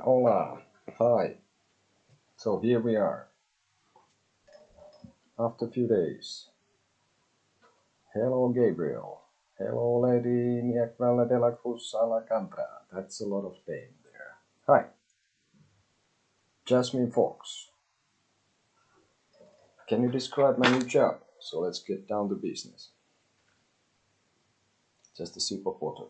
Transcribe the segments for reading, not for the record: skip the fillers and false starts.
hola. Hi. So here we are. After a few days. Hello, Gabriel. Hello, Lady Niakvalla de la Cruz Alcantara. That's a lot of name there. Hi. Jasmine Fox. Can you describe my new job? So let's get down to business. Just a sip of water.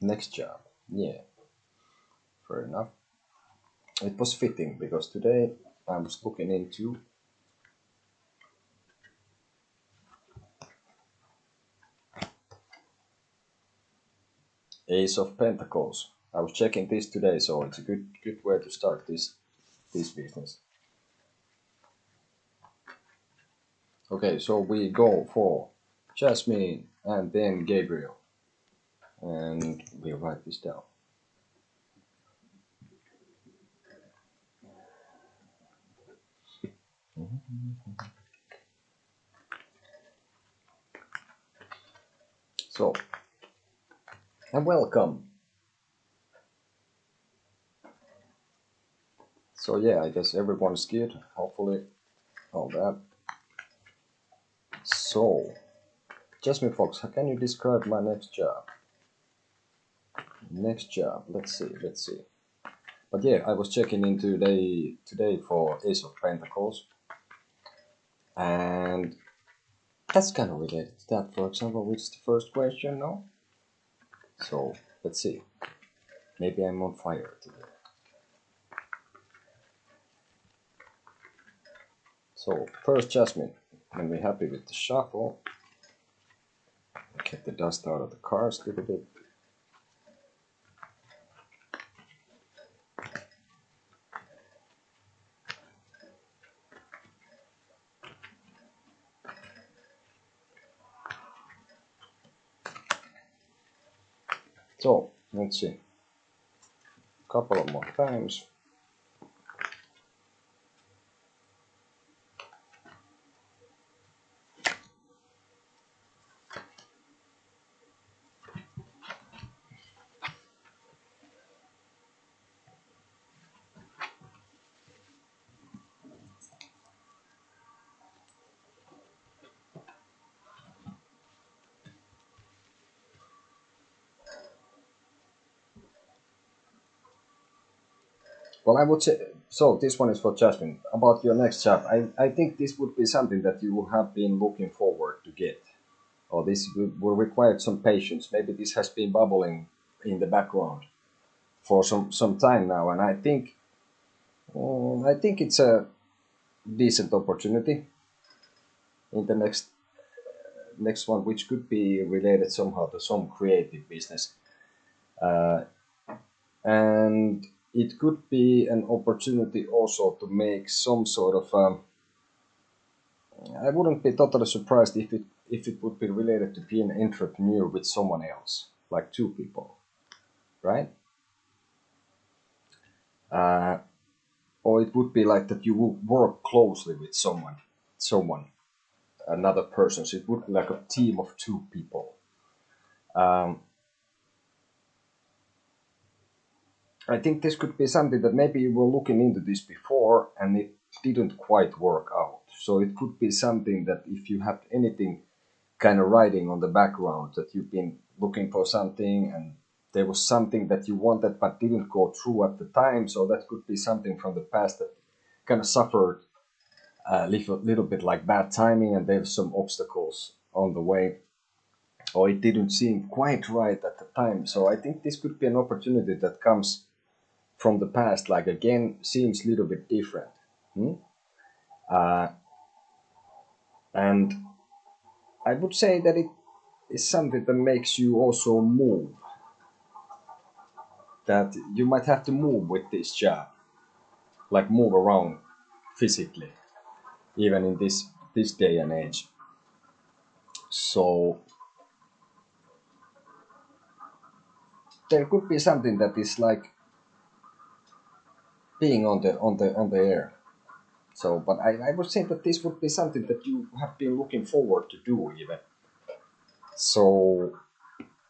Next job. Yeah. Fair enough. It was fitting because today I was looking into Ace of Pentacles. I was checking this today, so it's a good way to start this business. Okay, so we go for Jasmine and then Gabriel. And we'll write this down. So, and welcome. So yeah, I guess everyone's good, hopefully, all that. So, Jasmine Fox, how can you describe my next job? Next job, let's see. But yeah, I was checking in today for Ace of Pentacles. And that's kind of related to that, for example, which is the first question, no? So, let's see. Maybe I'm on fire today. So, first Jasmine, when we're happy with the shuffle, get the dust out of the cards a little bit. So, let's see. Couple of more times. Well, I would say, so this one is for Jasmine. About your next job, I think this would be something that you have been looking forward to get. Or this will require some patience. Maybe this has been bubbling in the background for some time now, and I think it's a decent opportunity in the next one, which could be related somehow to some creative business, and it could be an opportunity also to make some sort of. I wouldn't be totally surprised if it would be related to being an entrepreneur with someone else, like two people, right? Or it would be like that you will work closely with someone, another person. So it would be like a team of two people. I think this could be something that maybe you were looking into this before and it didn't quite work out. So it could be something that if you have anything kind of writing on the background that you've been looking for something and there was something that you wanted but didn't go through at the time. So that could be something from the past that kind of suffered a little bit like bad timing and there's some obstacles on the way. Or it didn't seem quite right at the time. So I think this could be an opportunity that comes from the past, like again, seems a little bit different. And I would say that it is something that makes you also move. That you might have to move with this job, like move around physically, even in this day and age. So there could be something that is like being on the air. So, but I would say that this would be something that you have been looking forward to do even. So,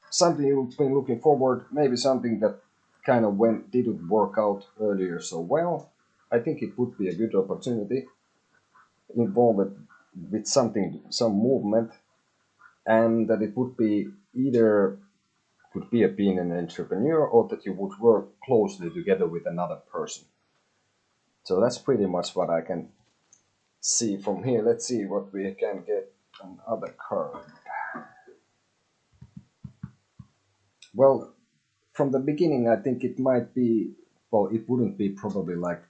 something you've been looking forward, maybe something that kind of didn't work out earlier so well. I think it would be a good opportunity involved with something, some movement, and that it would be either could be being an entrepreneur or that you would work closely together with another person. So that's pretty much what I can see from here. Let's see what we can get another card. Well, from the beginning, I think it might be, well, it wouldn't be probably like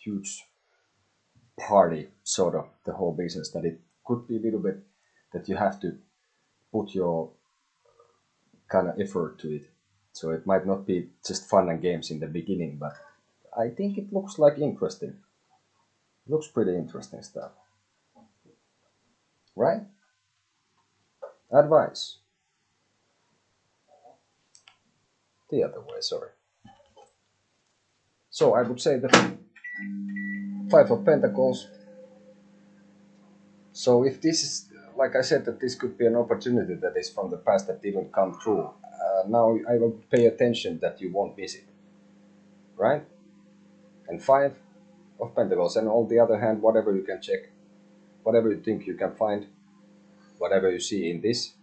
huge party sort of the whole business, that it could be a little bit that you have to put your kind of effort to it. So it might not be just fun and games in the beginning, but I think it looks like interesting. Looks pretty interesting stuff. Right? Advice. The other way, sorry. So I would say that Five of Pentacles. So if this is, like I said, that this could be an opportunity that is from the past that didn't come true, now I will pay attention that you won't miss it. Right? And Five of Pentacles. And on the other hand, whatever you can check, whatever you think you can find, whatever you see in this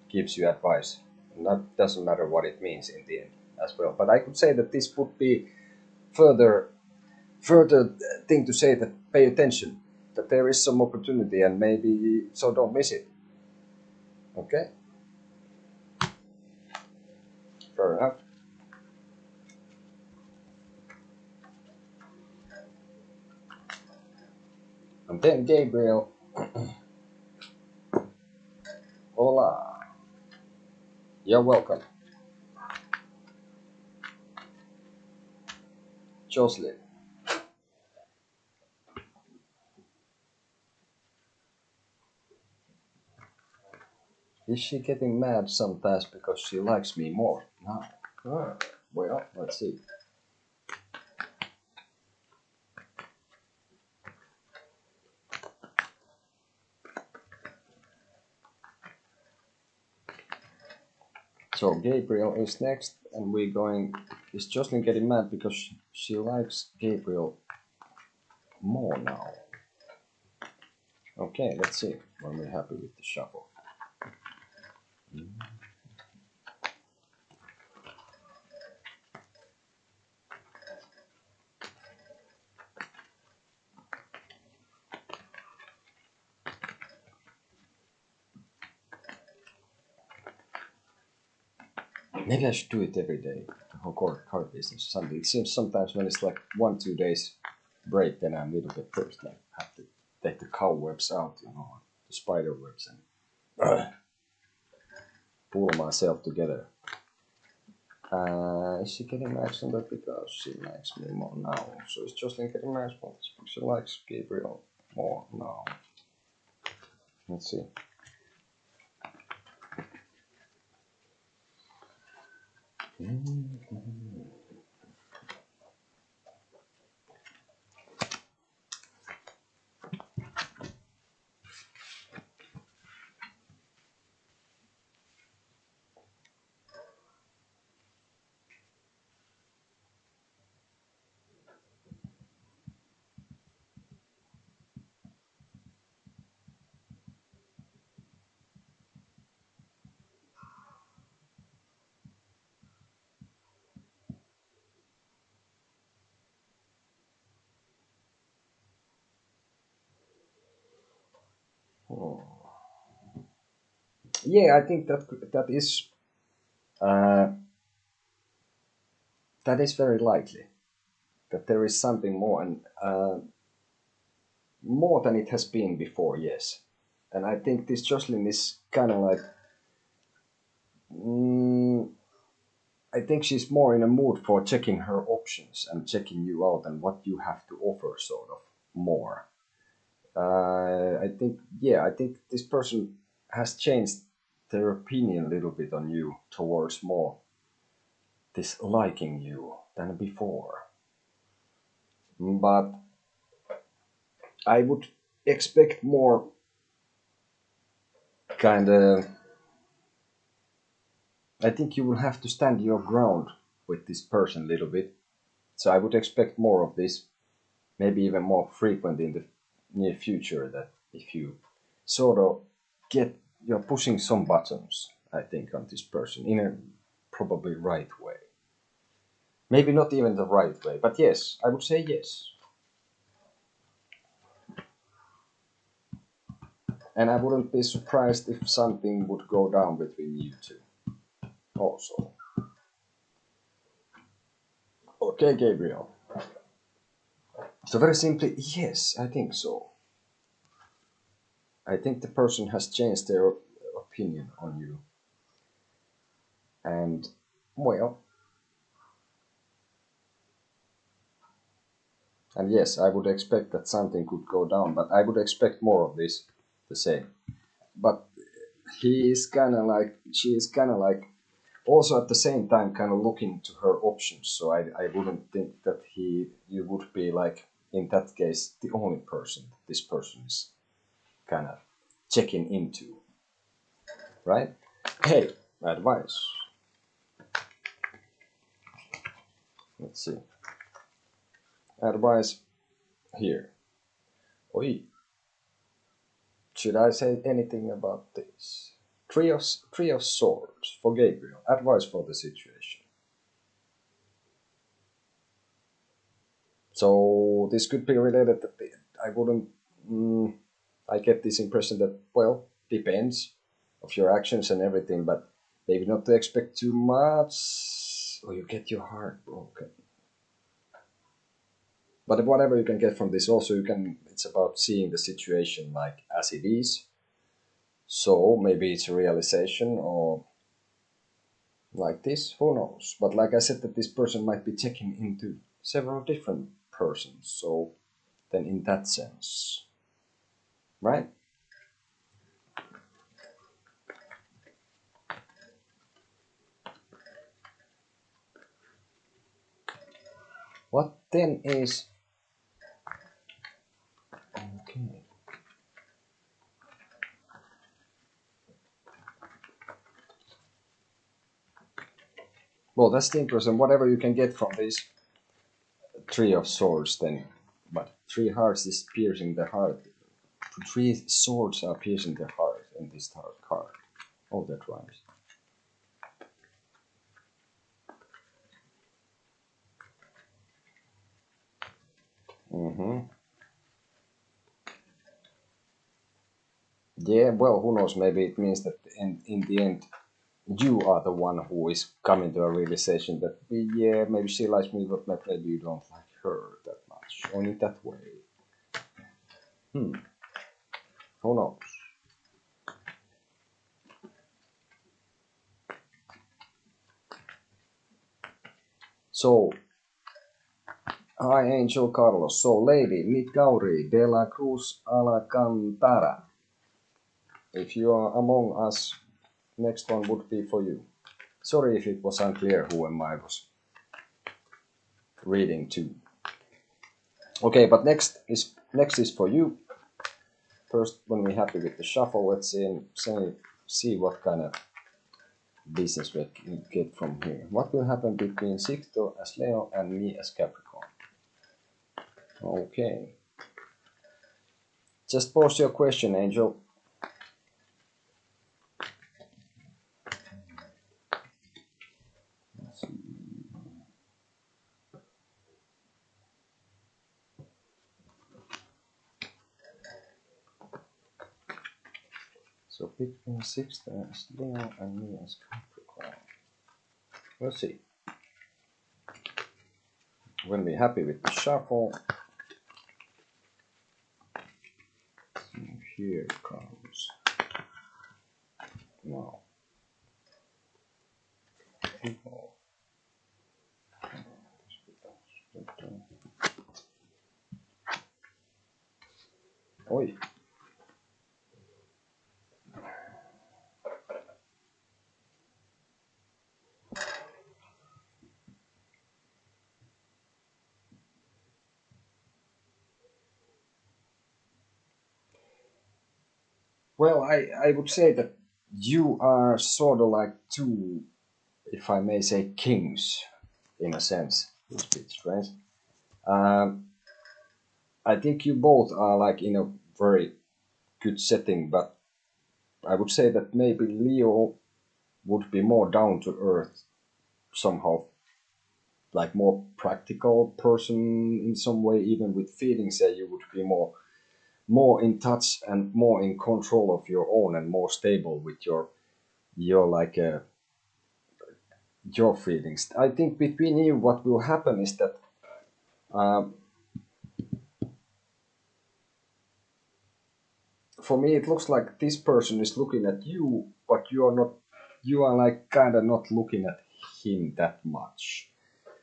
gives you advice. And that doesn't matter what it means in the end as well. But I could say that this would be further thing to say, that pay attention, that there is some opportunity and maybe, so don't miss it. Okay? Fair enough. And then Gabriel. Hola. You're welcome. Jocelyn. Is she getting mad sometimes because she likes me more? No. Oh, well, let's see. So Gabriel is next, and we're going. Is Jocelyn getting mad because she likes Gabriel more now? Okay, let's see when we're happy with the shuffle. Maybe I should do it every day. The whole card business. Something. It seems sometimes when it's like 1-2 days break, then I'm a little bit first. Like have to take the cobwebs out, the spider webs, and pull myself together. Is she getting mad on that because she likes me more now? So it's Jocelyn getting mad because she likes Gabriel more now. Let's see. Oh. Yeah, I think uh, that is very likely that there is something more, and more than it has been before. Yes, and I think this Jocelyn is kind of like. I think she's more in a mood for checking her options and checking you out and what you have to offer, sort of more. I think this person has changed their opinion a little bit on you towards more disliking you than before. But I would expect more kind of. I think you will have to stand your ground with this person a little bit. So I would expect more of this, maybe even more frequent in the near future. That if you sort of you're pushing some buttons, I think, on this person in a probably right way. Maybe not even the right way, but yes, I would say yes. And I wouldn't be surprised if something would go down between you two also. Okay, Gabriel. So very simply, yes, I think so. I think the person has changed their opinion on you. And, well, and yes, I would expect that something could go down, but I would expect more of this, the same. But he is kind of like, she is kind of like, also at the same time kind of looking to her options. So I wouldn't think that you would be like, in that case, the only person this person is kind of checking into, right? Hey, advice. Let's see. Advice here. Oi. Should I say anything about this? Three of Swords for Gabriel. Advice for the situation. So this could be related. I wouldn't. I get this impression that, well, depends of your actions and everything, but maybe not to expect too much, or you get your heart broken. But whatever you can get from this, also you can. It's about seeing the situation like as it is. So maybe it's a realization or like this. Who knows? But like I said, that this person might be checking into several different persons. So then, in that sense, right? What then is okay? Well, that's the impression. Whatever you can get from this Three of Swords, then. But three hearts is piercing the heart. Three swords are piercing the heart in this tarot card. Oh, that rhymes. Mm-hmm. Yeah, well, who knows? Maybe it means that in the end, you are the one who is coming to a realization that, yeah, maybe she likes me, but maybe you don't like her that much. Only that way. Hmm. Who knows? So, hi, Angel Carlos. So, Lady Mikauri de la Cruz Alcantara. If you are among us, next one would be for you. Sorry if it was unclear who am I was reading to. Okay, but next is for you. First, when we're happy with the shuffle, let's see what kind of business we can get from here. What will happen between Sixto as Leo and me as Capricorn? Okay. Just post your question, Angel. So between Sixto as Leo and me as Capricorn. We'll see. When we're happy with the shuffle, here it comes. Now. Oi. Well, I would say that you are sort of like two, if I may say, kings, in a sense. It's a bit strange. Um, I think you both are like in a very good setting, but I would say that maybe Leo would be more down to earth somehow, like more practical person in some way, even with feelings. That you would be more in touch and more in control of your own and more stable with your like your feelings. I think between you, what will happen is that um, for me, it looks like this person is looking at you, but you are not. You are like kind of not looking at him that much.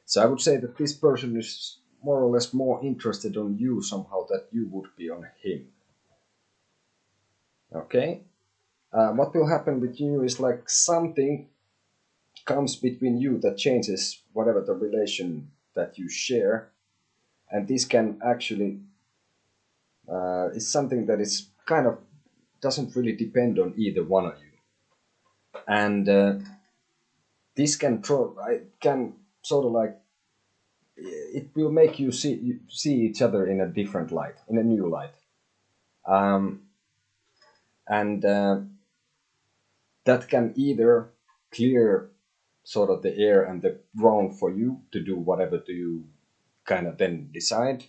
So I would say that this person is more or less more interested on you somehow that you would be on him. Okay. What will happen with you is like something comes between you that changes whatever the relation that you share, and this can actually is something that is kind of doesn't really depend on either one of you, and this can sort of like it will make you see each other in a different light, in a new light, um, and that can either clear sort of the air and the ground for you to do whatever do you kind of then decide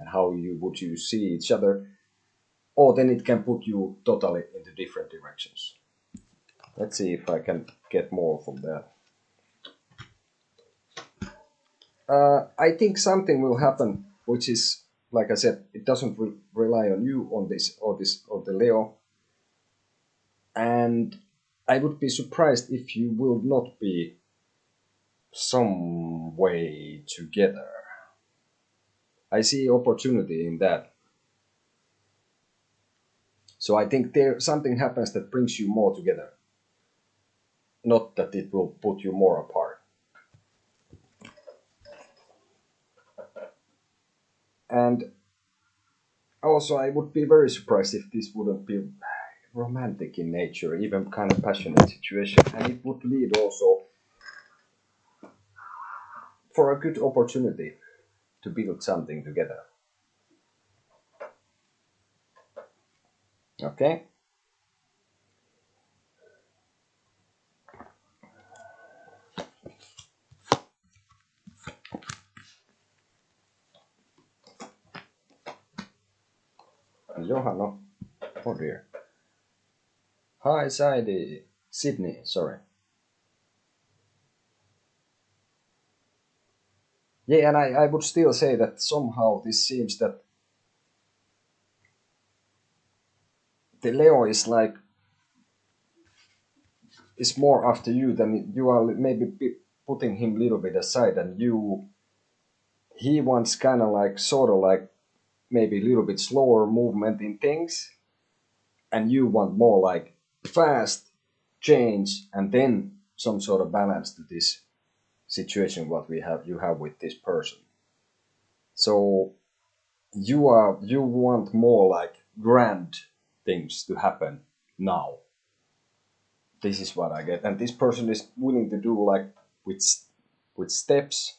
and how you see each other, or then it can put you totally into different directions. Let's see if I can get more from that. I think something will happen, which is like I said, it doesn't rely on you on this or the Leo, and I would be surprised if you will not be some way together. I see opportunity in that. So I think there something happens that brings you more together, not that it will put you more apart. And also, I would be very surprised if this wouldn't be romantic in nature, even kind of passionate situation, and it would lead also for a good opportunity to build something together. Okay? Johanna, oh dear. Hi, Sydney, sorry. Yeah, and I would still say that somehow this seems that the Leo is like is more after you than you are maybe putting him a little bit aside, and he wants kind of like sort of like maybe a little bit slower movement in things, and you want more like fast change and then some sort of balance to this situation what you have with this person. So you want more like grand things to happen now. This is what I get, and this person is willing to do like with with steps,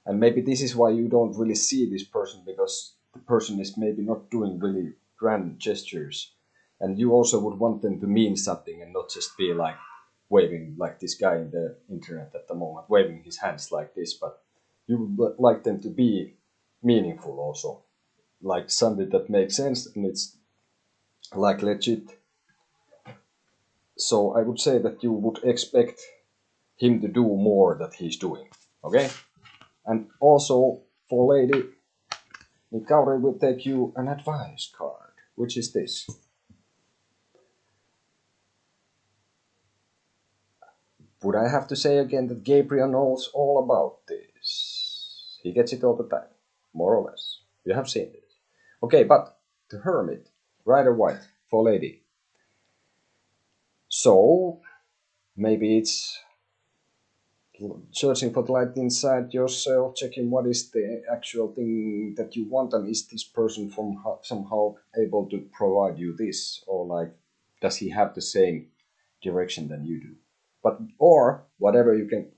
and maybe this is why you don't really see this person, because the person is maybe not doing really grand gestures, and you also would want them to mean something and not just be like waving like this guy in the internet at the moment, waving his hands like this, but you would like them to be meaningful also, like something that makes sense and it's like legit. So I would say that you would expect him to do more that he's doing. Okay? And also for lady, Nikauri will take you an advice card, which is this. Would I have to say again that Gabriel knows all about this? He gets it all the time, more or less. You have seen this. Okay, but the hermit, Rider White, for lady. So maybe it's searching for the light inside yourself, checking what is the actual thing that you want, and is this person from somehow able to provide you this, or like does he have the same direction than you do? But or whatever you can,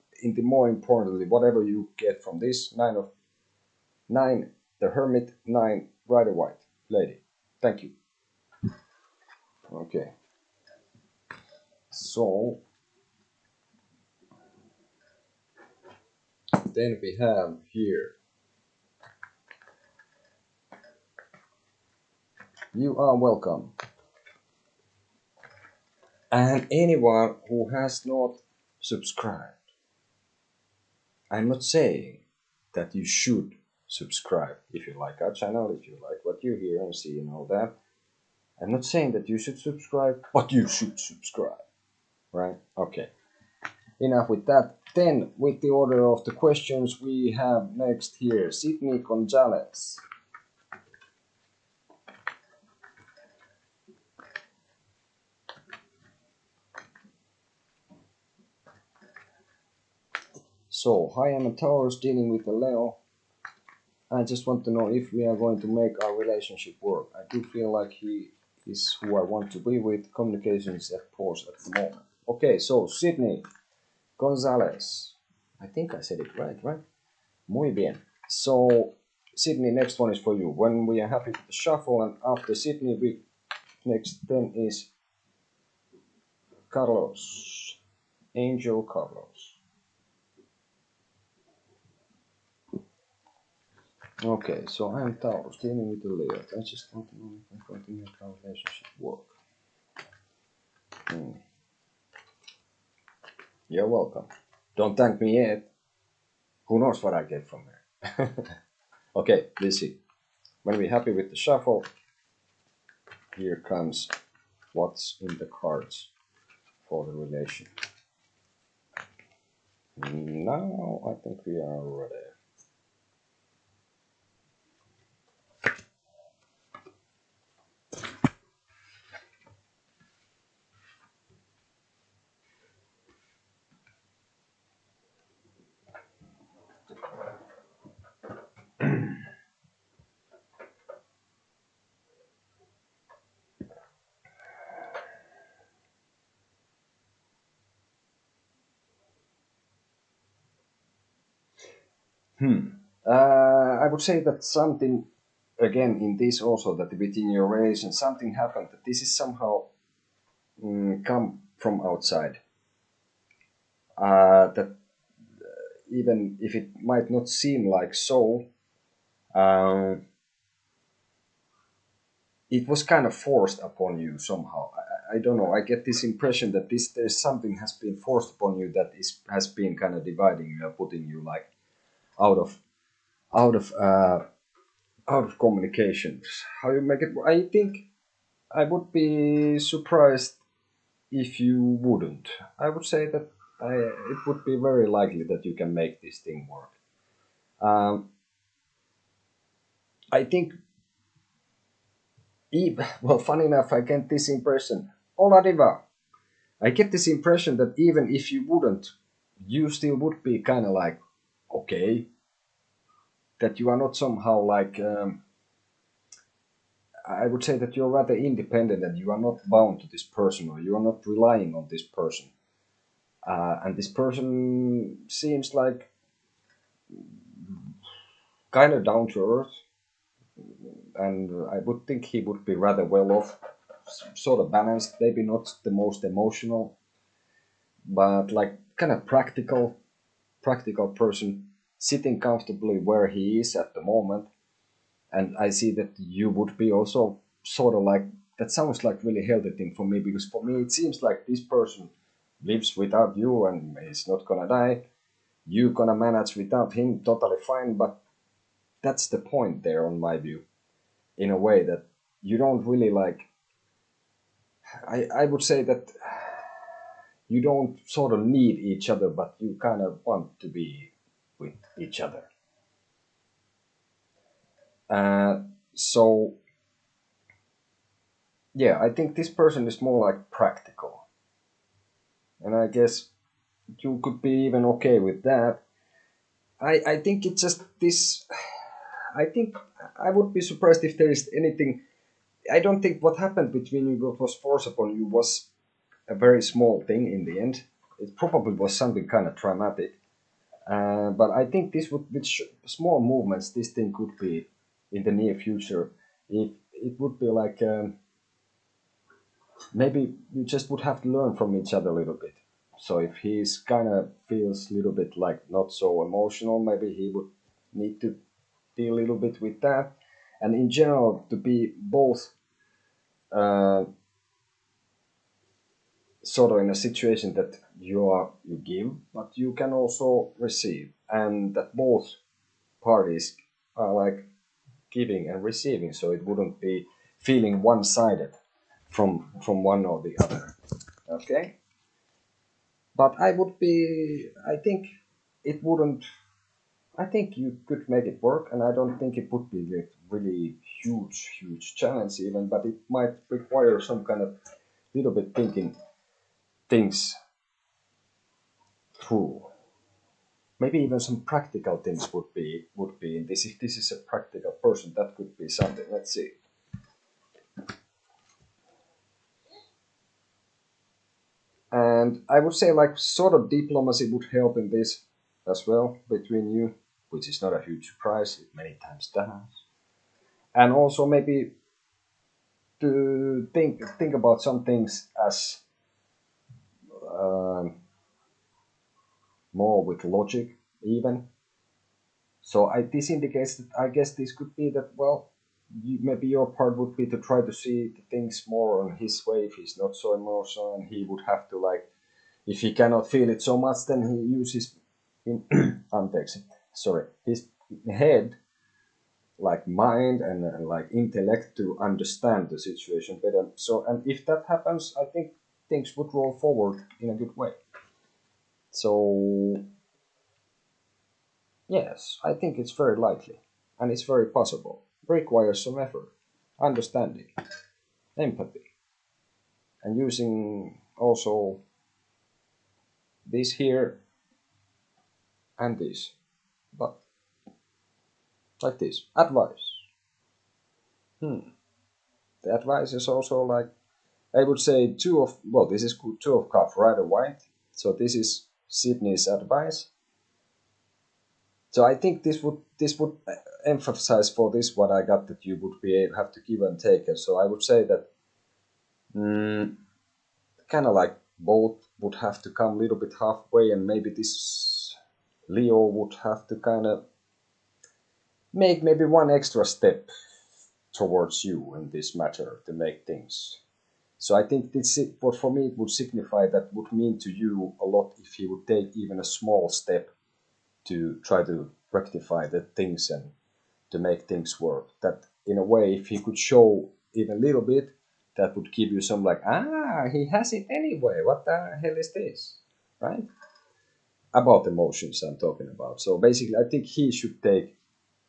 more importantly, whatever you get from this 9 the Hermit, 9 Rider White Lady. Thank you. Okay. So then we have here, you are welcome. And anyone who has not subscribed, I'm not saying that you should subscribe if you like our channel, if you like what you hear and see and all that. I'm not saying that you should subscribe, but you should subscribe. Right? Okay. Enough with that. Then, with the order of the questions, we have next here Sydney Gonzalez. So, hi, I'm a Taurus dealing with a Leo. I just want to know if we are going to make our relationship work. I do feel like he is who I want to be with. Communication is at pause at the moment. Okay, so Sydney Gonzalez. I think I said it right? Muy bien. So, Sydney, next one is for you. When we are happy with the shuffle, and after Sydney, we next then is Carlos. Angel Carlos. Okay, so I'm Taurus, dealing with the Leo. I just want to know if I'm going to make our relationship work. You're welcome. Don't thank me yet. Who knows what I get from there? Okay, let's see. When we're happy with the shuffle, here comes what's in the cards for the relation. Now I think we are ready. I would say that something, again, in this also, that within your relation, something happened, that this is somehow come from outside. That even if it might not seem like so, it was kind of forced upon you somehow. I don't know. I get this impression that there's something has been forced upon you that has been kind of dividing you, putting you like out of out of uh, out of communications. How you make it? I think I would be surprised if you wouldn't. I would say that it would be very likely that you can make this thing work. I think, well, funny enough, I get this impression. Hola, Diva. I get this impression that even if you wouldn't, you still would be kind of like, okay, that you are not somehow like, I would say that you're rather independent and you are not bound to this person or you are not relying on this person. And this person seems like kind of down to earth, and I would think he would be rather well off, sort of balanced, maybe not the most emotional, but like kind of practical person, sitting comfortably where he is at the moment. And I see that you would be also sort of like, that sounds like really healthy thing for me, because for me it seems like this person lives without you and is not gonna die. You gonna manage without him, totally fine, but that's the point there on my view, in a way that you don't really like, I would say that you don't sort of need each other, but you kind of want to be with each other. So yeah, I think this person is more like practical, and I guess you could be even okay with that. I think it's just this. I think I would be surprised if there is anything I don't think what happened between you, what was forced upon you, was a very small thing in the end. It probably was something kind of traumatic. But I think this would, with small movements, this thing could be in the near future. If it would be like maybe you just would have to learn from each other a little bit. So if he's kind of feels a little bit like not so emotional, maybe he would need to be a little bit with that. And in general, to be both uh, sort of in a situation that you give, but you can also receive, and that both parties are like giving and receiving, so it wouldn't be feeling one-sided from one or the other. Okay, but I think it wouldn't. I think you could make it work, and I don't think it would be a really huge challenge even, but it might require some kind of little bit thinking things through. Maybe even some practical things would be in this. If this is a practical person, that could be something. Let's see. And I would say like sort of diplomacy would help in this as well between you, which is not a huge surprise. It many times does. And also maybe to think about some things as um, more with logic even. So this indicates that I guess this could be that, well, maybe your part would be to try to see the things more on his way if he's not so emotional, and he would have to like, if he cannot feel it so much, then he uses in sorry, his head, like mind and like intellect, to understand the situation better. So, and if that happens, I think things would roll forward in a good way. So yes, I think it's very likely, and it's very possible. Requires some effort, understanding, empathy, and using also this here and this, but like this advice. The advice is also like, I would say two of, well, this is two of cup, red or white. So this is Sydney's advice. So I think this would emphasize for this what I got, that you would have to give and take. And so I would say that kind of like both would have to come a little bit halfway, and maybe this Leo would have to kind of make maybe one extra step towards you in this matter to make things. So I think this, what for me it would signify, that would mean to you a lot if he would take even a small step to try to rectify the things and to make things work. That in a way, if he could show even a little bit, that would give you some like, he has it anyway. What the hell is this, right? About emotions I'm talking about. So basically, I think he should take.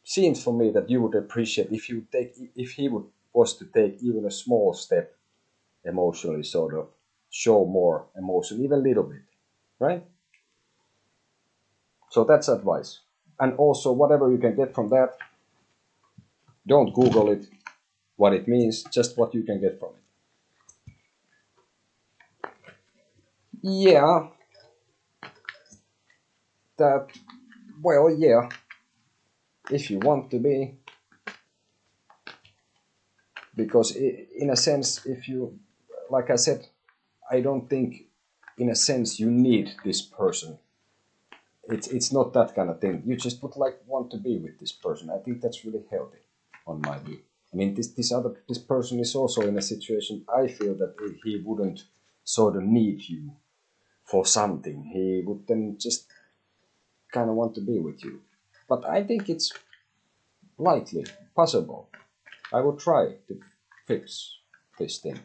Seems for me that you would appreciate if you take, if he would was to take even a small step emotionally, sort of show more emotion, even a little bit, right? So that's advice. And also, whatever you can get from that, don't Google it, what it means, just what you can get from it. Yeah, that, well, yeah, if you want to be, because in a sense, if you, like I said, I don't think, in a sense, you need this person. It's not that kind of thing. You just would like want to be with this person. I think that's really healthy, on my view. I mean, this person is also in a situation. I feel that he wouldn't sort of need you for something. He would then just kind of want to be with you. But I think it's likely possible. I would try to fix this thing.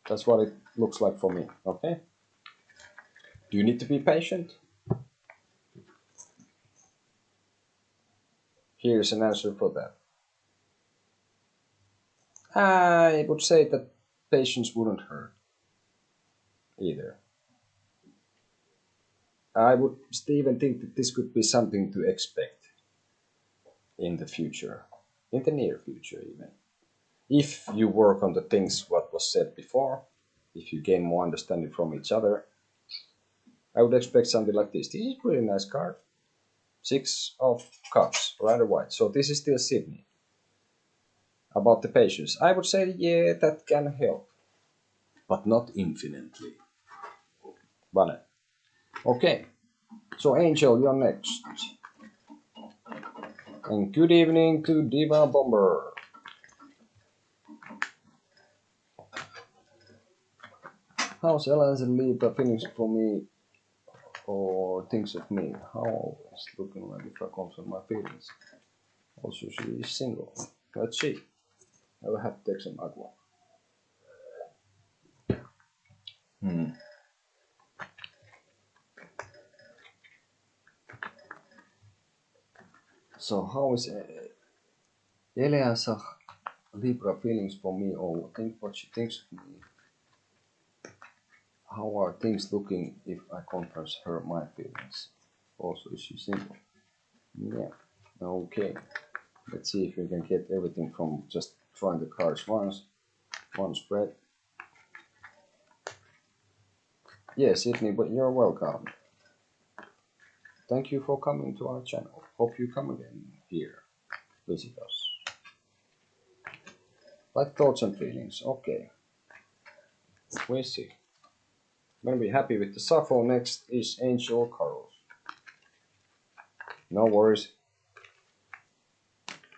That's what it looks like for me. Okay. Do you need to be patient? Here's an answer for that. I would say that patience wouldn't hurt either. I would even think that this could be something to expect in the future, in the near future even. if you work on the things what was said before, if you gain more understanding from each other, I would expect something like this. This is a really nice card. 6 of Cups, rather wide. So this is still Sydney. About the patience, I would say, yeah, that can help, but not infinitely. Vale. Okay, so Angel, you're next. And good evening to Diva Bomber. How's Ellen's Libra feelings for me or thinks of me? How is looking like if I comes on my feelings? Also, she is single. Let's see. I will have to take some agua. So how is Elias Libra feelings for me, or think what she thinks of me? How are things looking if I confess her my feelings? Also, is she single? Yeah. Okay. Let's see if we can get everything from just trying the cards once. One spread. Yes, Sydney, but you're welcome. Thank you for coming to our channel. Hope you come again here. Visit us. Like thoughts and feelings. Okay. We'll see. Gonna be happy with the shuffle. Next is Angel Carlos. No worries.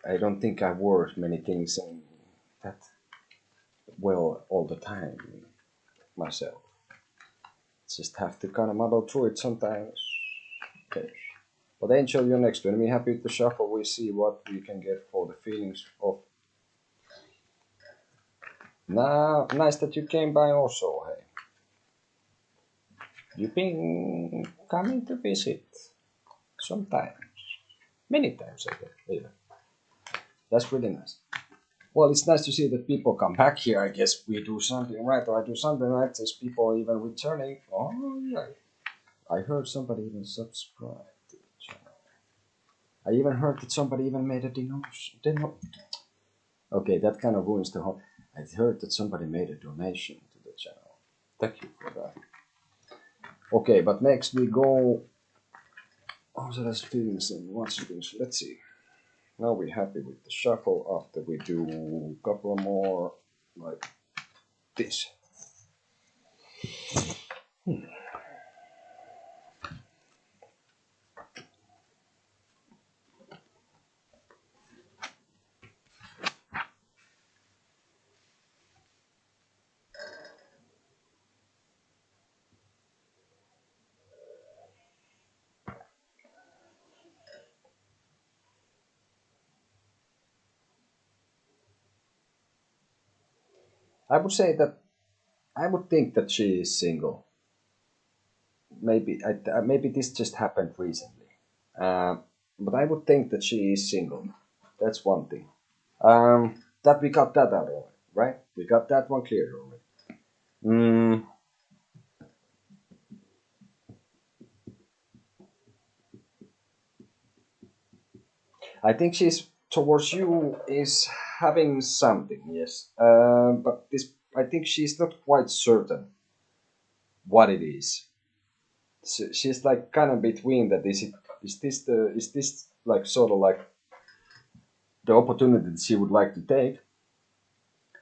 I don't think I word many things in that well all the time myself. Just have to kind of muddle through it sometimes. Okay. But Angel, you're next. When we're happy with the shuffle, we see what we can get for the feelings of. Now, nice that you came by also, hey. You've been coming to visit sometimes. Many times, I guess, even. That's really nice. Well, it's nice to see that people come back here. I guess we do something right, or I do something right. There's people even returning. Oh, yeah. I heard somebody even subscribed to the channel. I even heard that somebody even made a donation. Okay, that kind of ruins the whole. I heard that somebody made a donation to the channel. Thank you for that. Okay, but next we go. Oh, so that's feelings and what's things. Let's see. Now we're happy with the shuffle after we do a couple more like this. I would say that I would think that she is single. Maybe this just happened recently, uh, but I would think that she is single. That's one thing. That we got that out already, right? We got that one cleared already. I think she's towards you is having something, yes. But this, I think she's not quite certain what it is. So she's like kind of between that. Is this like sort of like the opportunity that she would like to take?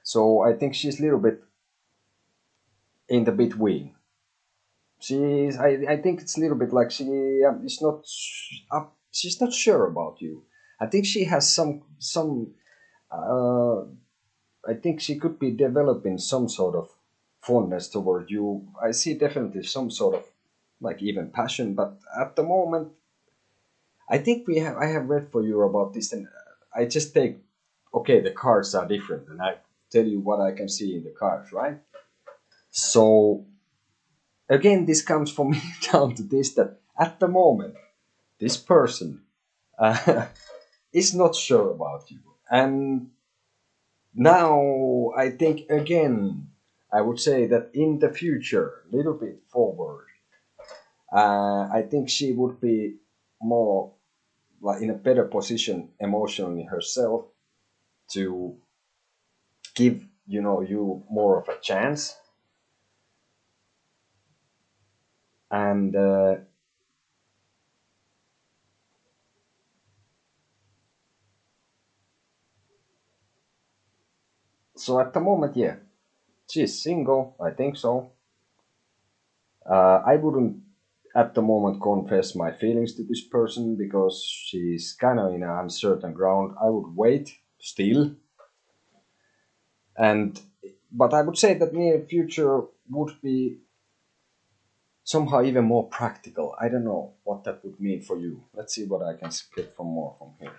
So I think she's a little bit in the between. I think it's a little bit like she is not up. She's not sure about you. I think she has some. Uh, I think she could be developing some sort of fondness toward you. I see definitely some sort of like even passion, but at the moment, I think I have read for you about this, and I just take okay. The cards are different, and I tell you what I can see in the cards, right? So again, this comes for me down to this that at the moment, this person uh, is not sure about you, and now, I think again, I would say that in the future, a little bit forward, I think she would be more like in a better position emotionally herself to give you more of a chance. And so at the moment, yeah, she's single, I think so. I wouldn't at the moment confess my feelings to this person because she's kind of in an uncertain ground. I would wait still. And but I would say that near future would be somehow even more practical. I don't know what that would mean for you. Let's see what I can get from more from here.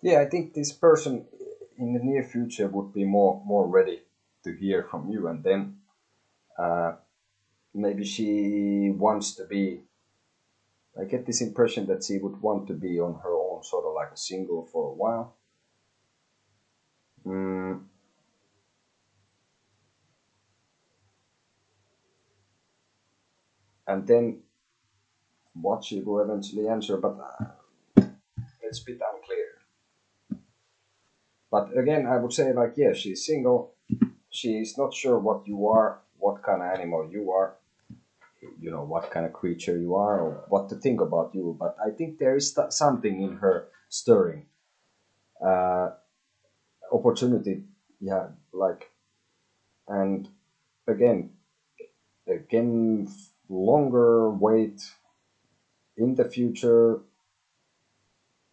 Yeah, I think this person in the near future would be more ready to hear from you, and then uh, maybe she wants to be. I get this impression that she would want to be on her own, sort of like a single for a while. Mm, and then what she will eventually answer, but it's a bit unclear. But again, I would say like, yeah, she's single. She is not sure what you are, what kind of animal you are, what kind of creature you are, or what to think about you. But I think there is something in her stirring. Uh, Opportunity, yeah, like, and again, longer wait in the future.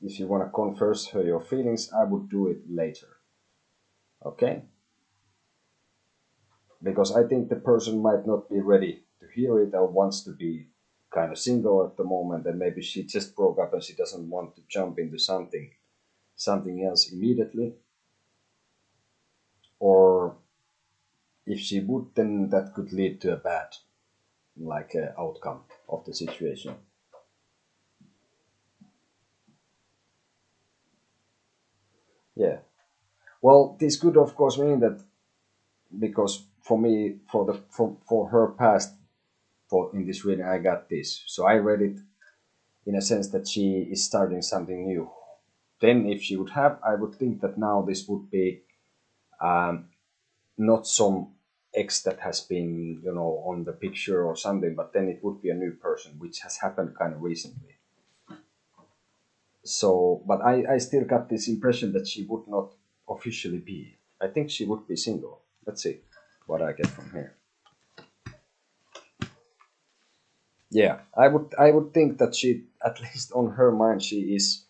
If you want to confess her your feelings, I would do it later. Okay? Because I think the person might not be ready to hear it or wants to be kind of single at the moment, and maybe she just broke up and she doesn't want to jump into something else immediately. Or if she would, then that could lead to a bad outcome of the situation. Yeah. Well, this could of course mean that because for me, for her past, for in this reading, I got this. So I read it in a sense that she is starting something new. Then, if she would have, I would think that now this would be um, not some ex that has been, on the picture or something, but then it would be a new person, which has happened kind of recently. So, but I still got this impression that she would not officially be. I think she would be single. Let's see what I get from here. Yeah, I would think that she, at least on her mind, she is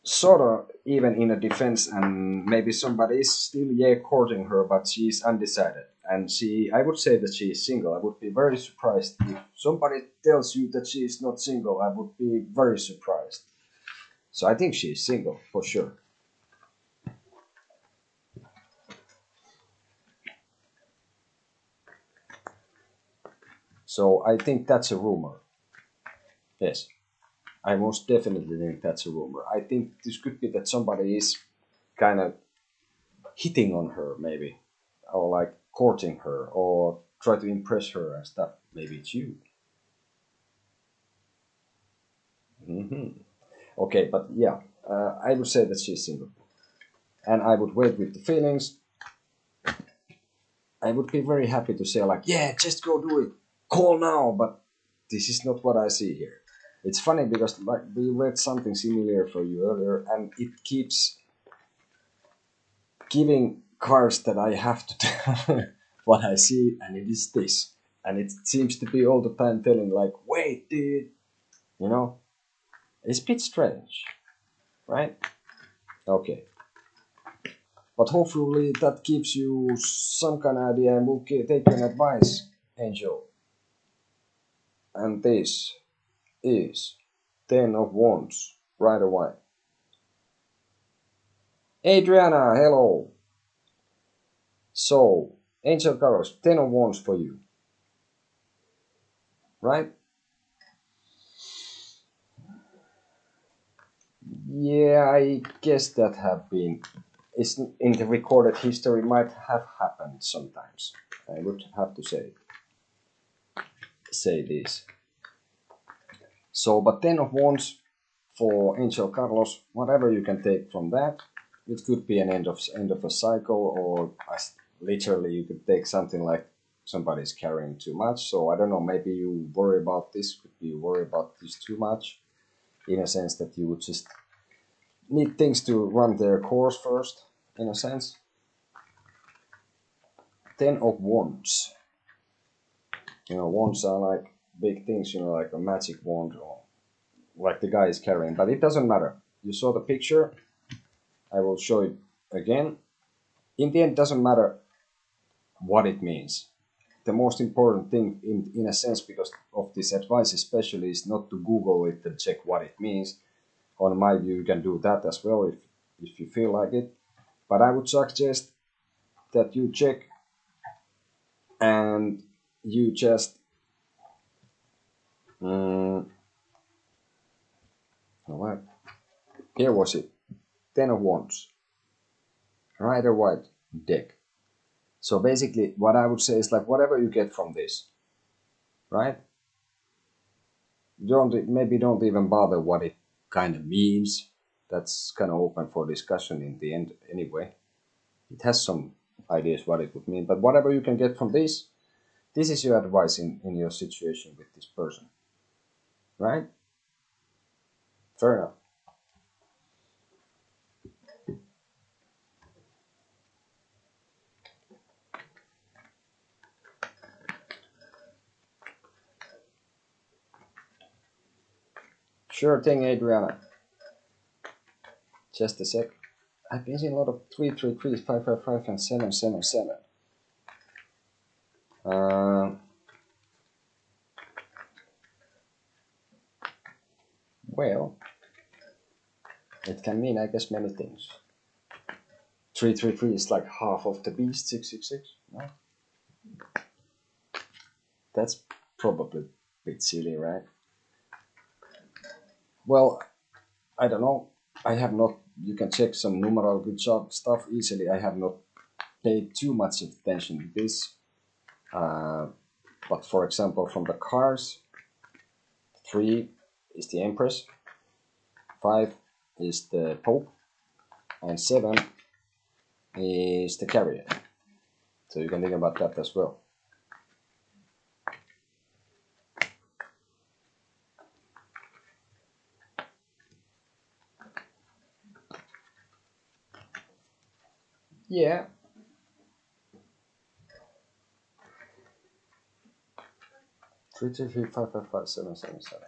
sort of even in a defense, and maybe somebody is still courting her, but she is undecided. And I would say that she is single. I would be very surprised if somebody tells you that she is not single. I would be very surprised. So I think she is single for sure. So I think that's a rumor. Yes, I most definitely think that's a rumor. I think this could be that somebody is kind of hitting on her, maybe, or like courting her, or try to impress her and stuff. Maybe it's you. Okay, but yeah, I would say that she's single, and I would wait with the feelings. I would be very happy to say like, yeah, just go do it, call now. But this is not what I see here. It's funny because like we read something similar for you earlier, and it keeps giving cards that I have to tell what I see, and it is this, and it seems to be all the time telling like, wait, dude, you know, it's a bit strange, right? Okay. But hopefully that gives you some kind of idea and will take an advice, Angel. And this is 10 of Wands right away. Adriana, hello. So, Angel Carlos, 10 of Wands for you, right? Yeah, I guess that have been is in the recorded history might have happened sometimes. I would have to say this. So, but 10 of Wands for Angel Carlos, whatever you can take from that. It could be an end of a cycle, or as literally you could take something like somebody's carrying too much. So I don't know. Maybe you worry about this. Could be you worry about this too much, in a sense that you would just need things to run their course first. In a sense, 10 of Wands. Wands are like big things. Like a magic wand, or like the guy is carrying. But it doesn't matter. You saw the picture. I will show it again. In the end, it doesn't matter what it means. The most important thing, in a sense, because of this advice especially, is not to Google it and check what it means. On my view, you can do that as well if you feel like it. But I would suggest that you check and you just alright. Here was it. 10 of Wands. Rider White deck. So basically what I would say is like whatever you get from this, right? Maybe don't even bother what it kind of means. That's kind of open for discussion in the end anyway. It has some ideas what it would mean, but whatever you can get from this is your advice in your situation with this person, right? Fair enough. Sure thing, Adriana. Just a sec. I've been seeing a lot of 333s, 555, and 777. Well, it can mean, I guess, many things. 333 is like half of the beast, 666. No? That's probably a bit silly, right? Well, I don't know. I have not. You can check some numeral good job stuff easily. I have not paid too much attention to this. But for example, from the cars, 3 is the Empress, 5 is the Pope, and 7 is the Carrier. So you can think about that as well. Yeah. Three, two, three, five, five, five, seven, seven, seven.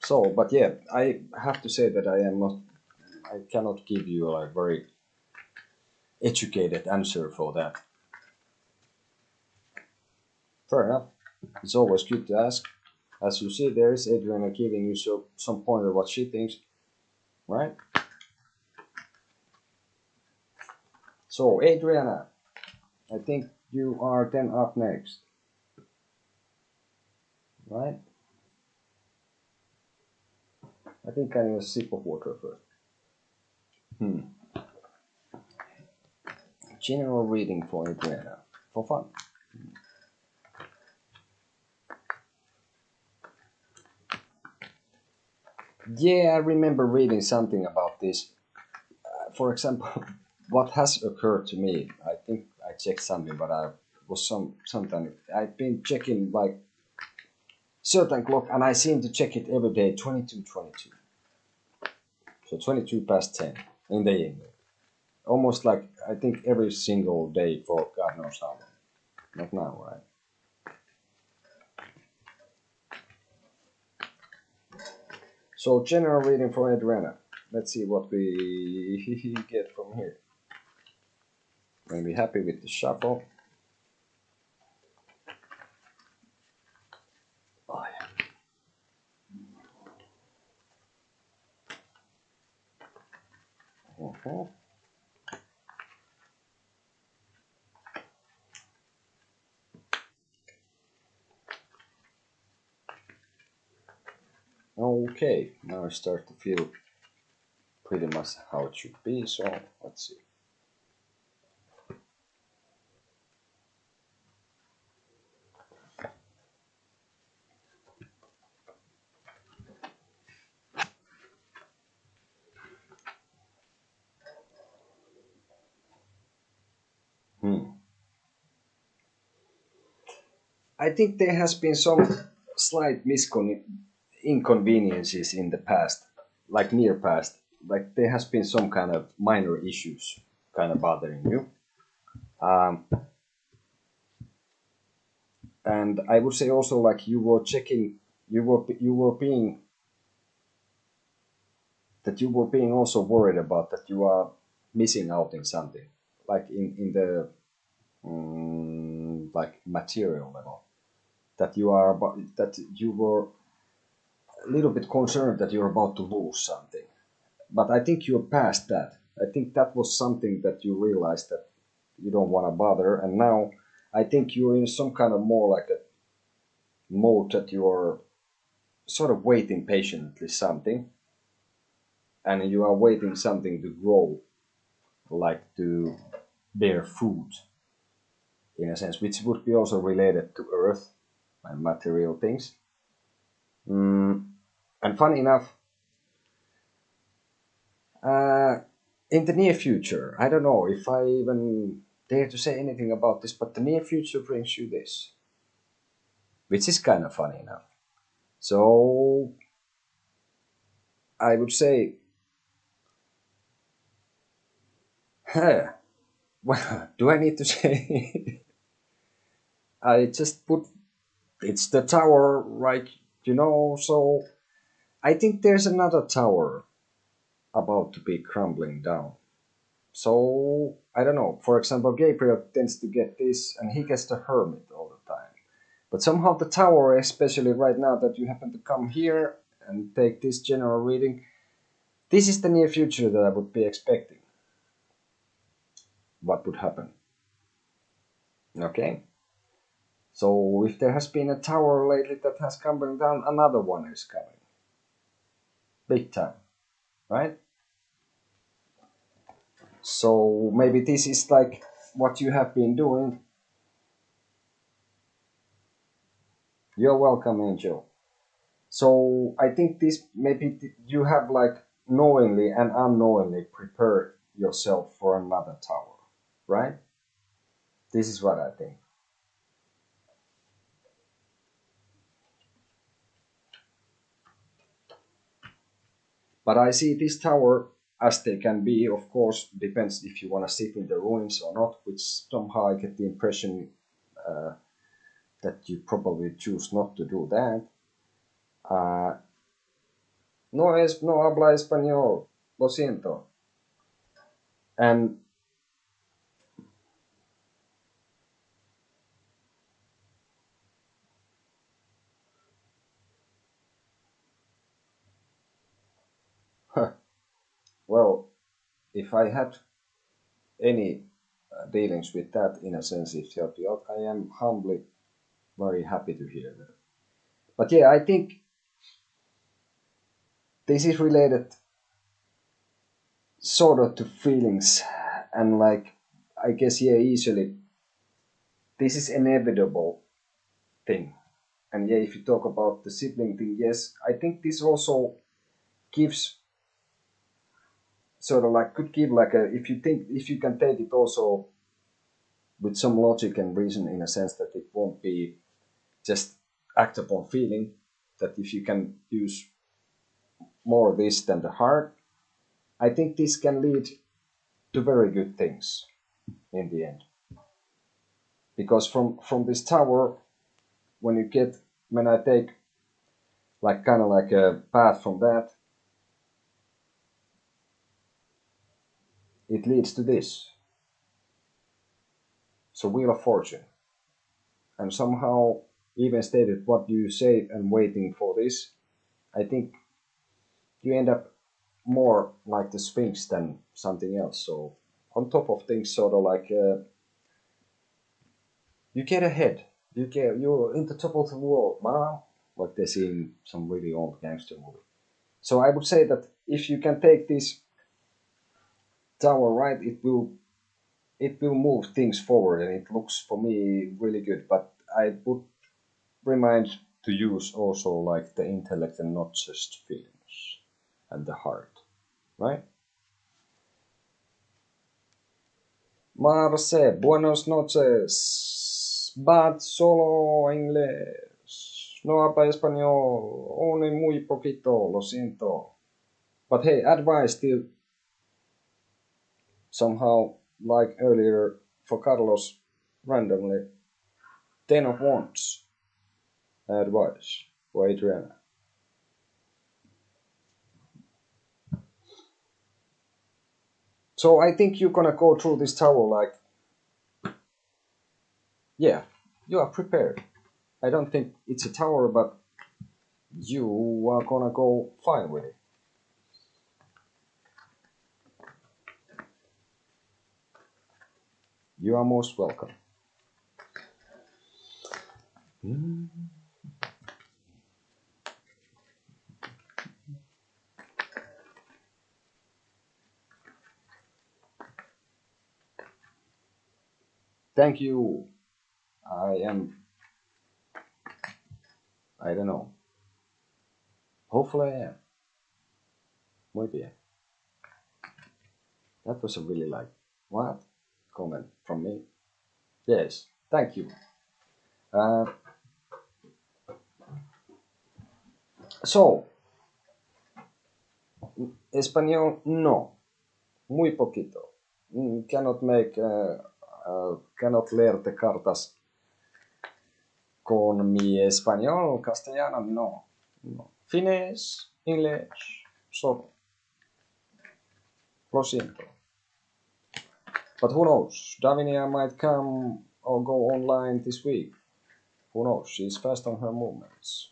So, but yeah, I have to say that I cannot give you a very educated answer for that. Fair enough. It's always good to ask. As you see, there is Adriana giving you some pointer what she thinks, right? So, Adriana, I think you are then up next, right? I think I need a sip of water first. General reading for Adriana, for fun. Yeah, I remember reading something about this. For example, what has occurred to me, I think I checked something, but I was sometime I've been checking like certain clock, and I seem to check it every day, 22:22. So 22 past 10 in the evening. Almost like I think every single day for God knows how long. Not now, right? So general reading for Adriana. Let's see what we get from here. Maybe happy with the shuffle. Oh, yeah. Okay, now I start to feel pretty much how it should be, so let's see. Hmm. I think there has been some slight inconveniences in the past, like near past. Like there has been some kind of minor issues kind of bothering you. Um, and I would say also like you were checking, you were being that you were being also worried about that you are missing out in something, like in the like material level, that you are about that you were a little bit concerned that you're about to lose something. But I think you're past that. I think that was something that you realized that you don't want to bother, and now I think you're in some kind of more like a mode that you're sort of waiting patiently something, and you are waiting something to grow, like to bear fruit in a sense, which would be also related to earth and material things. Mm, and funny enough, uh, in the near future, I don't know if I even dare to say anything about this, but the near future brings you this, which is kind of funny enough. So I would say, huh, well, do I need to say? I just put it's the tower, right? So I think there's another tower about to be crumbling down. So I don't know. For example, Gabriel tends to get this, and he gets the hermit all the time. But somehow the tower, especially right now that you happen to come here and take this general reading, this is the near future that I would be expecting. What would happen? Okay. So if there has been a tower lately that has come down, another one is coming. Big time, right? So maybe this is like what you have been doing. You're welcome, Angel. So I think this maybe you have like knowingly and unknowingly prepared yourself for another tower, right? This is what I think. But I see this tower as they can be, of course, depends if you want to sit in the ruins or not, which somehow I get the impression uh, that you probably choose not to do that. Uh, no habla español, lo siento. And well, if I had any dealings with that in a sense, if helped you out, I am humbly very happy to hear that. But yeah, I think this is related sort of to feelings and like I guess yeah, easily this is inevitable thing. And yeah, if you talk about the sibling thing, yes, I think this also gives sort of like could give like a if you can take it also with some logic and reason in a sense that it won't be just act upon feeling, that if you can use more of this than the heart, I think this can lead to very good things in the end. Because from this tower, when you get when I take like kind of like a path from that, it leads to this. So Wheel of Fortune, and somehow even stated what do you say and waiting for this. I think you end up more like the Sphinx than something else. So on top of things, sort of like you get ahead. You're in the top of the world, man. like they see in some really old gangster movie. So I would say that if you can take this tower right, it will move things forward, and it looks for me really good. But I would remind to use also like the intellect and not just feelings and the heart, right? Marce, buenos noches. Bad solo inglés. No habla español. Only muy poquito, lo siento. But hey, advice still somehow, like earlier for Carlos, randomly, 10 of wands. Advice for Adriana. So I think you're gonna go through this tower like, yeah, you are prepared. I don't think it's a tower, but you are gonna go fine with it. You are most welcome. Thank you. I don't know. Hopefully I am. Maybe. That was a really like, what? Comment from me. Yes, thank you. So, español, no. Muy poquito. Cannot leerte cartas con mi español, castellano, no. Finés, inglés, solo. Lo siento. But who knows? Davinia might come or go online this week. Who knows? She's fast on her movements,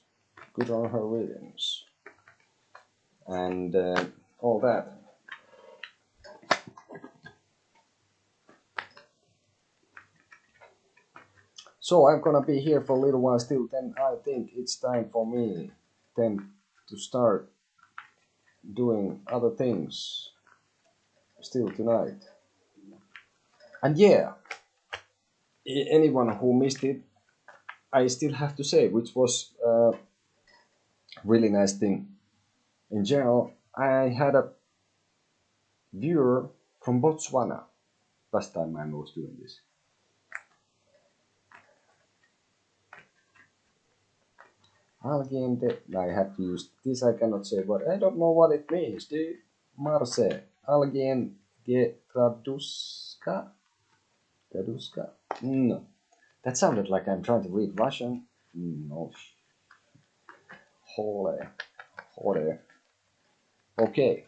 good on her readings, and all that. So I'm gonna be here for a little while still. Then I think it's time for me then to start doing other things still tonight. And yeah, anyone who missed it, I still have to say, which was a really nice thing. In general, I had a viewer from Botswana last time I was doing this. Algiente, I have to use this, I cannot say what, I don't know what it means. Do Marse, Algiente traduska? Traduska? No. That sounded like I'm trying to read Russian. No. Hore. Okay.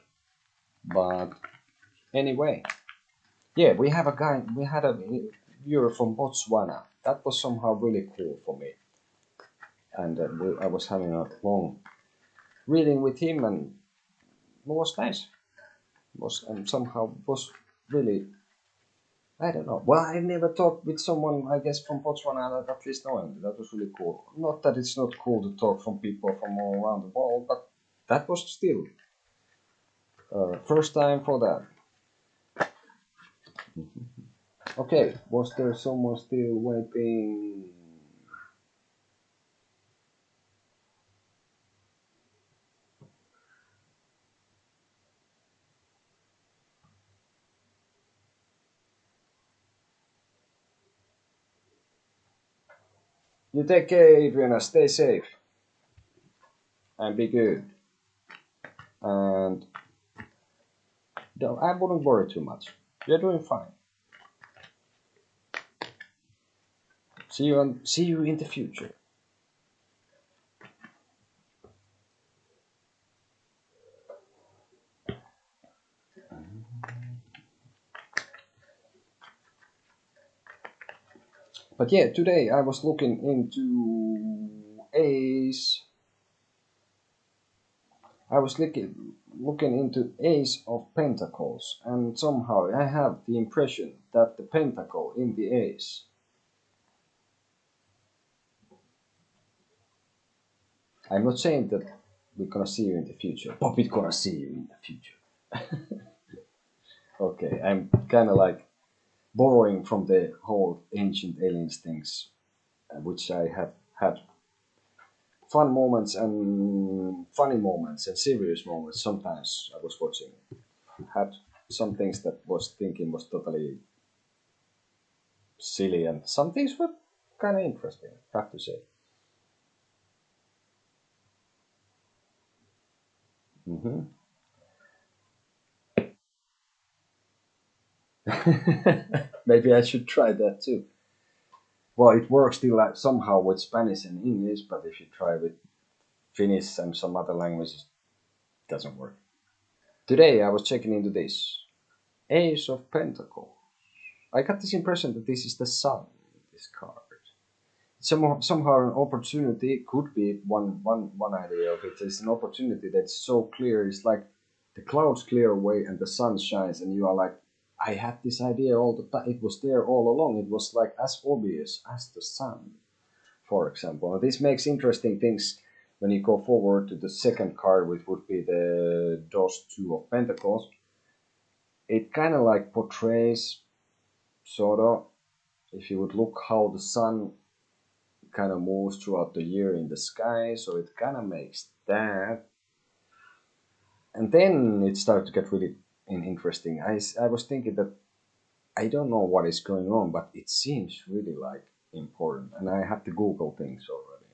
But anyway. Yeah, we had a viewer from Botswana. That was somehow really cool for me. And I was having a long reading with him, and it was nice. Somehow was really, I don't know. Well, I never talked with someone, I guess, from Botswana that at least knowing. That was really cool. Not that it's not cool to talk from people from all around the world, but that was still first time for that. Okay, was there someone still waiting? You take care, Adriana. Stay safe and be good. And I wouldn't worry too much. You're doing fine. See you in the future. But yeah, today I was looking into Ace. I was looking into Ace of Pentacles, and somehow I have the impression that the pentacle in the Ace I'm not saying that we're gonna see you in the future, but we're gonna see you in the future. Okay, I'm kind of like borrowing from the whole ancient aliens things, which I have had fun moments and funny moments and serious moments. Sometimes I was watching, had some things that was thinking was totally silly, and some things were kind of interesting. I have to say. Hmm. Maybe I should try that too. Well, it works still like somehow with Spanish and English, but if you try with Finnish and some other languages, it doesn't work. Today I was checking into this Ace of Pentacles. I got this impression that this is the sun in this card. Somehow an opportunity could be one idea of it is an opportunity that's so clear. It's like the clouds clear away and the sun shines, and you are like, I had this idea all the time. It was there all along. It was like as obvious as the sun, for example. And this makes interesting things when you go forward to the second card, which would be the DOS 2 of Pentacles. It kind of like portrays, sort of, if you would look how the sun kind of moves throughout the year in the sky, so it kind of makes that. And then it started to get really interesting. I was thinking that I don't know what is going on, but it seems really like important. And I have to Google things already.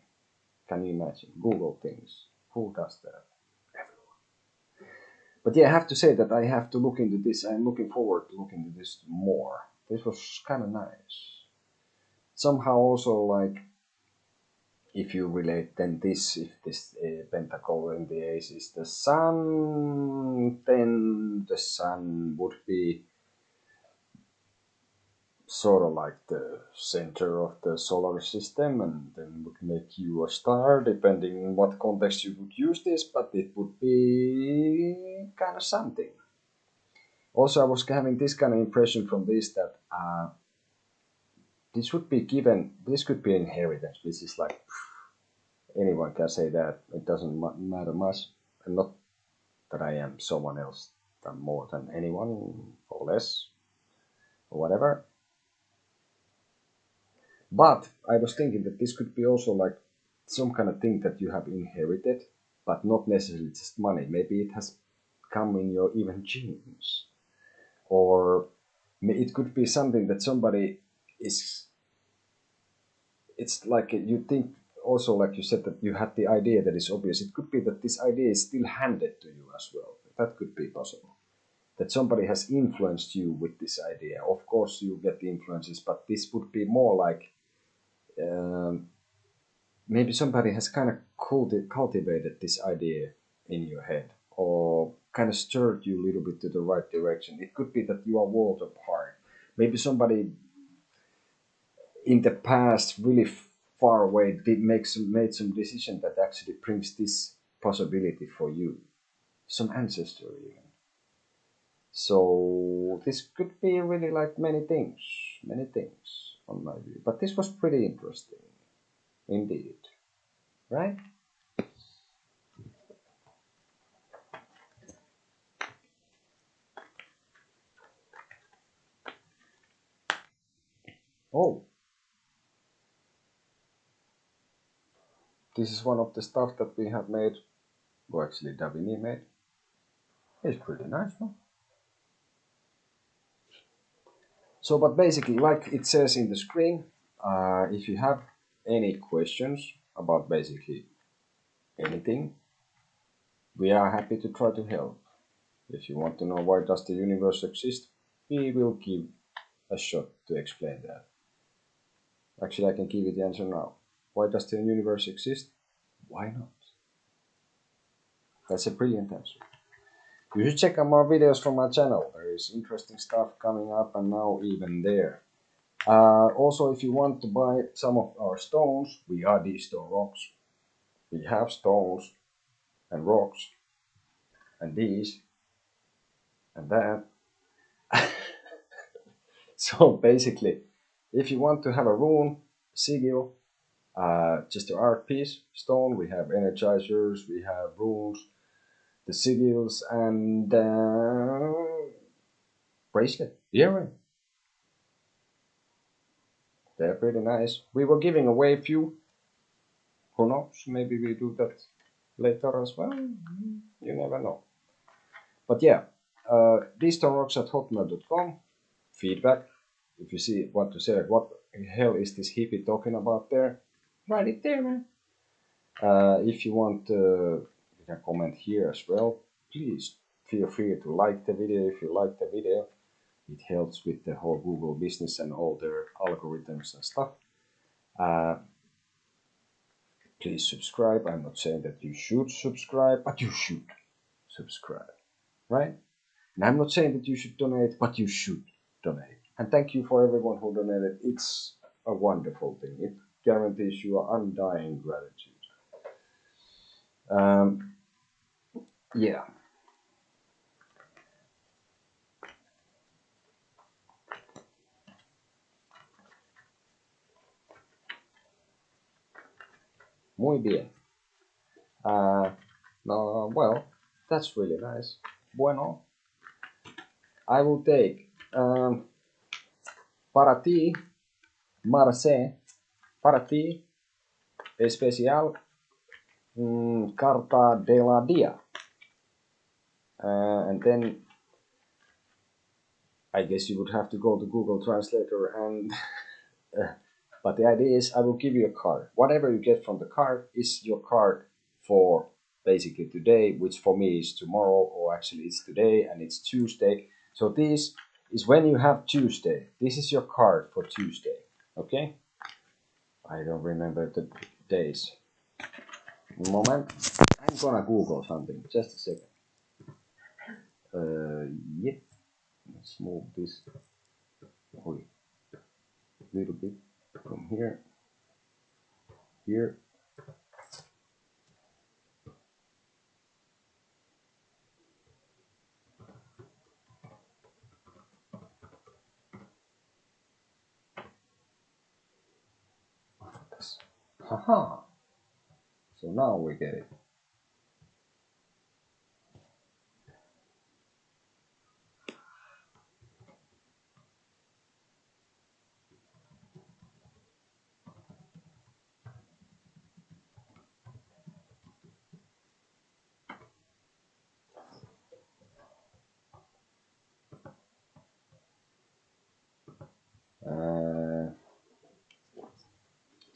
Can you imagine? Google things. Who does that? But yeah, I have to say that I have to look into this. I'm looking forward to looking into this more. This was kind of nice. Somehow also like if you relate then this, if this pentacle in the ace is the sun, then the sun would be sort of like the center of the solar system and then would make you a star depending on what context you would use this, but it would be kind of something. Also, I was having this kind of impression from this that this would be given, this could be inheritance, which is like anyone can say that. It doesn't matter much. And not that I am someone else than more than anyone or less or whatever. But I was thinking that this could be also like some kind of thing that you have inherited, but not necessarily just money. Maybe it has come in your even genes, or it could be something that somebody is. It's like you think also, like you said, that you had the idea that is obvious. It could be that this idea is still handed to you as well. That could be possible. That somebody has influenced you with this idea. Of course, you get the influences, but this would be more like um, maybe somebody has kind of cultivated this idea in your head or kind of stirred you a little bit to the right direction. It could be that you are worlds apart. Maybe somebody in the past, really far away, made some decision that actually brings this possibility for you. Some ancestor even. So this could be really like many things on my view. But this was pretty interesting, indeed, right? Oh, this is one of the stuff that we have made, or actually Davini made. It's pretty nice, no? So, but basically, like it says in the screen, if you have any questions about basically anything, we are happy to try to help. If you want to know why does the universe exist, we will give a shot to explain that. Actually, I can give you the answer now. Why does the universe exist? Why not? That's a brilliant answer. You should check out more videos from my channel. There is interesting stuff coming up and now even there. Also, if you want to buy some of our stones, we are dstonerocks. We have stones and rocks and these and that. So basically, if you want to have a rune, sigil, just an art piece, stone. We have energizers, we have runes, the sigils, and bracelet, earring. They're pretty nice. We were giving away a few. Who knows? Maybe we do that later as well. You never know. But yeah, dstonerocks@hotmail.com. Feedback. If you see want to say what the hell is this hippie talking about there, write it there, man. If you want, you can comment here as well. Please feel free to like the video if you like the video. It helps with the whole Google business and all their algorithms and stuff. Please subscribe. I'm not saying that you should subscribe, but you should subscribe, right? And I'm not saying that you should donate, but you should donate. And thank you for everyone who donated. It's a wonderful thing. It guarantees you undying gratitude. Yeah. Muy bien. No, well, that's really nice. Bueno, I will take para ti, Marce, para ti, especial carta de la dia. And then I guess you would have to go to Google Translator and but the idea is I will give you a card. Whatever you get from the card is your card for basically today, which for me is tomorrow, or actually it's today and it's Tuesday. So this is when you have Tuesday. This is your card for Tuesday. Okay? I don't remember the days. Moment. I'm gonna Google something. Just a second. Yeah. Let's move this a little bit from here. Here. Haha. So now we get it.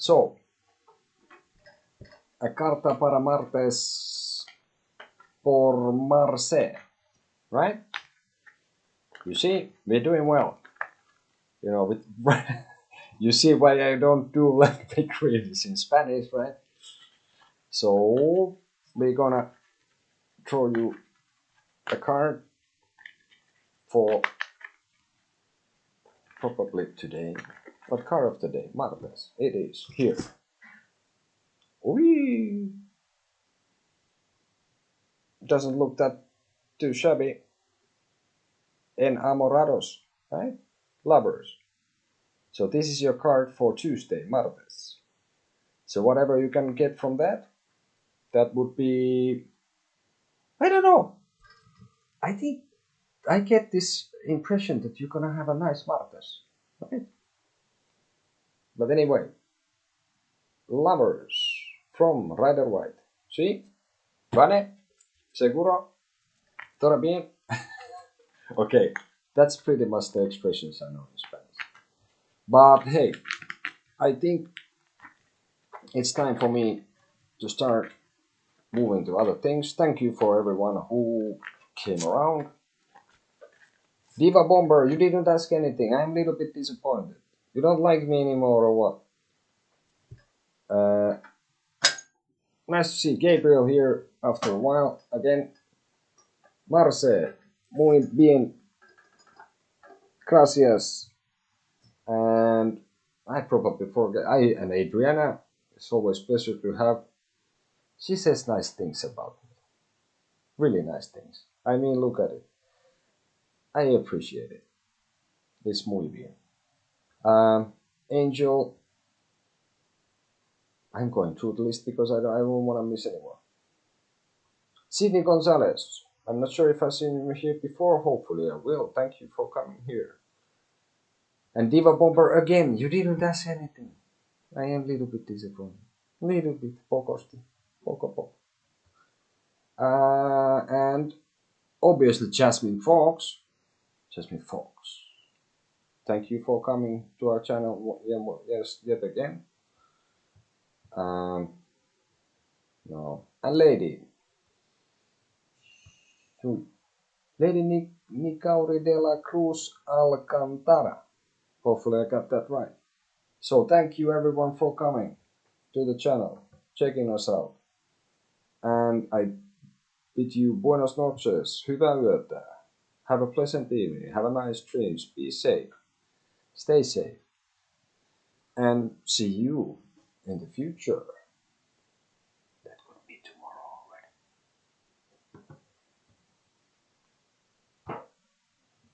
So, a carta para martes por Marce, right? You see, we're doing well. You know, with you see why I don't do like big readings in Spanish, right? So we're gonna throw you a card for probably today. What card of the day? Martes. It is here. Whee! Doesn't look that too shabby. Enamorados, right? Lovers. So this is your card for Tuesday, Martes. So whatever you can get from that, that would be, I don't know. I think I get this impression that you're gonna have a nice Martes, right? But anyway, lovers from Rider White. See? Vale? Seguro? Todo bien? Okay, that's pretty much the expressions I know in Spanish. But hey, I think it's time for me to start moving to other things. Thank you for everyone who came around. Diva Bomber, you didn't ask anything. I'm a little bit disappointed. You don't like me anymore or what? Nice to see Gabriel here after a while again. Marce, muy bien. Gracias. And I probably forget. And Adriana, it's always a pleasure to have. She says nice things about me. Really nice things. I mean, look at it. I appreciate it. It's muy bien. Angel, I'm going through the list because I don't want to miss anyone. Sidney Gonzalez. I'm not sure if I've seen him here before. Hopefully I will. Thank you for coming here. And Diva Bomber again. You didn't ask anything. I am a little bit disappointed. Little bit. Pokosti. Poko. And obviously Jasmine Fox. Jasmine Fox. Thank you for coming to our channel yet again. No. And Lady. Lady Nicauri de la Cruz Alcantara. Hopefully I got that right. So thank you everyone for coming to the channel, checking us out. And I bid you buenos noches, hyvää yötä. Have a pleasant evening, have a nice dreams, be safe, stay safe, and see you in the future.